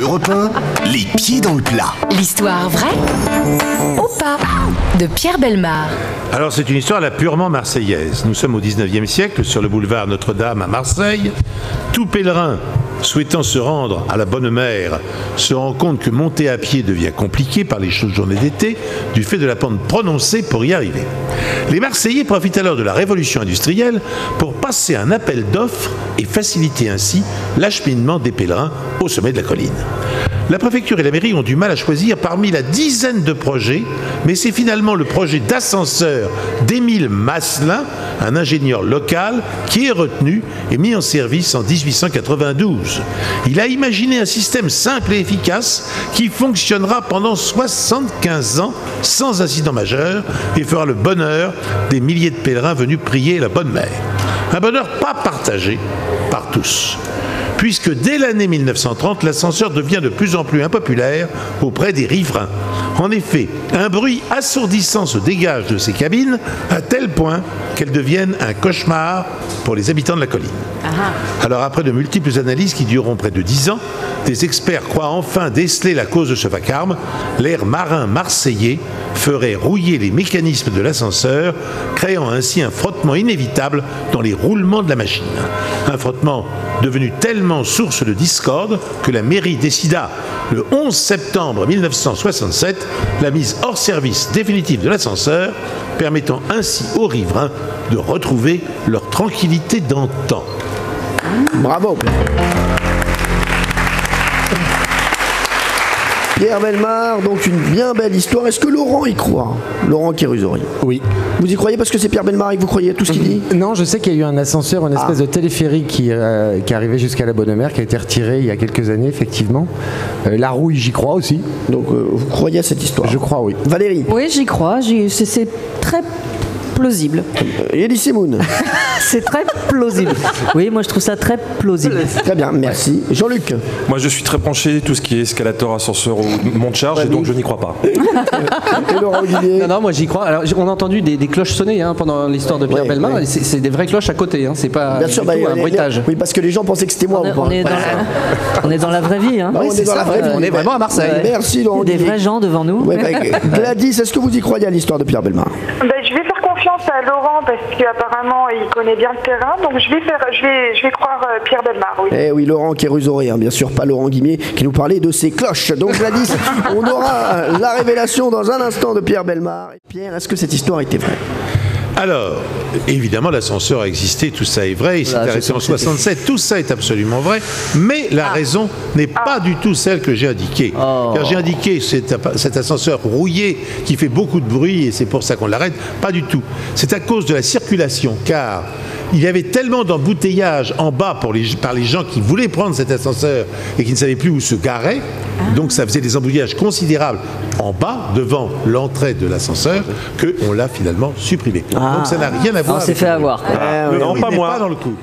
Europe 1, les pieds dans le plat. L'histoire vraie ou pas de Pierre Bellemare. Alors c'est une histoire là purement marseillaise. Nous sommes au 19e siècle sur le boulevard Notre-Dame à Marseille. Tout pèlerin souhaitant se rendre à la Bonne Mère se rend compte que monter à pied devient compliqué par les chaudes journées d'été du fait de la pente prononcée pour y arriver. Les Marseillais profitent alors de la révolution industrielle pour passer un appel d'offres et faciliter ainsi l'acheminement des pèlerins au sommet de la colline. La préfecture et la mairie ont du mal à choisir parmi la dizaine de projets, mais c'est finalement le projet d'ascenseur d'Émile Maslin, un ingénieur local, qui est retenu et mis en service en 1892. Il a imaginé un système simple et efficace qui fonctionnera pendant 75 ans sans incident majeur et fera le bonheur des milliers de pèlerins venus prier la Bonne Mère. Un bonheur pas partagé par tous, puisque dès l'année 1930, l'ascenseur devient de plus en plus impopulaire auprès des riverains. En effet, un bruit assourdissant se dégage de ces cabines à tel point qu'elles deviennent un cauchemar pour les habitants de la colline. Alors après de multiples analyses qui dureront près de 10 ans, des experts croient enfin déceler la cause de ce vacarme. L'air marin marseillais ferait rouiller les mécanismes de l'ascenseur, créant ainsi un frottement inévitable dans les roulements de la machine. Un frottement devenu tellement source de discorde que la mairie décida, le 11 septembre 1967, la mise hors service définitive de l'ascenseur, permettant ainsi aux riverains de retrouver leur tranquillité d'antan. Bravo. Pierre Bellemare, donc une bien belle histoire. Est-ce que Laurent y croit? Laurent Kéruzori. Oui. Vous y croyez parce que c'est Pierre Bellemare et que vous croyez à tout ce qu'il dit? Non, je sais qu'il y a eu un ascenseur, une espèce de téléphérique qui arrivait jusqu'à la Bonne Mère, qui a été retiré il y a quelques années, effectivement. La rouille, j'y crois aussi. Donc vous croyez à cette histoire? Je crois, oui. Valérie? Oui, j'y crois. C'est très plausible. Elie Moon. C'est très plausible. Oui, moi je trouve ça très plausible. Très bien, merci. Jean-Luc? Moi je suis très penché tout ce qui est escalator, ascenseur ou monte-charge, et donc je n'y crois pas. Et Laurent Guillet? Non, moi j'y crois. Alors, on a entendu des cloches sonner pendant l'histoire de Pierre Bellemare. C'est des vraies cloches à côté, c'est pas bien sûr, du tout un bruitage. Oui, parce que les gens pensaient que c'était moi. On est dans la vraie vie. On est dans la vraie vie. On est vraiment à Marseille. Merci Laurent Il y a des Guillet. vrais gens devant nous. Gladys, est-ce que vous y croyez à l'histoire de Pierre Bellemare? Je vais faire confiance à Laurent parce qu'apparemment il connaît bien le terrain, donc je vais croire Pierre Bellemare, oui. Eh oui, Laurent Kéruzori, bien sûr, pas Laurent Guimier, qui nous parlait de ses cloches. Donc Gladys, on aura la révélation dans un instant de Pierre Bellemare. Pierre, est-ce que cette histoire était vraie? Alors, évidemment, l'ascenseur a existé, tout ça est vrai, il s'est arrêté en 67, tout ça est absolument vrai, mais la raison n'est pas du tout celle que j'ai indiquée. Car j'ai indiqué cet ascenseur rouillé qui fait beaucoup de bruit et c'est pour ça qu'on l'arrête, pas du tout. C'est à cause de la circulation, car il y avait tellement d'embouteillages en bas par les gens qui voulaient prendre cet ascenseur et qui ne savaient plus où se garer. Donc ça faisait des embouteillages considérables en bas, devant l'entrée de l'ascenseur, qu'on l'a finalement supprimé. Donc ça n'a rien à voir. On s'est fait avoir. Non, pas moi. Pas dans le coup.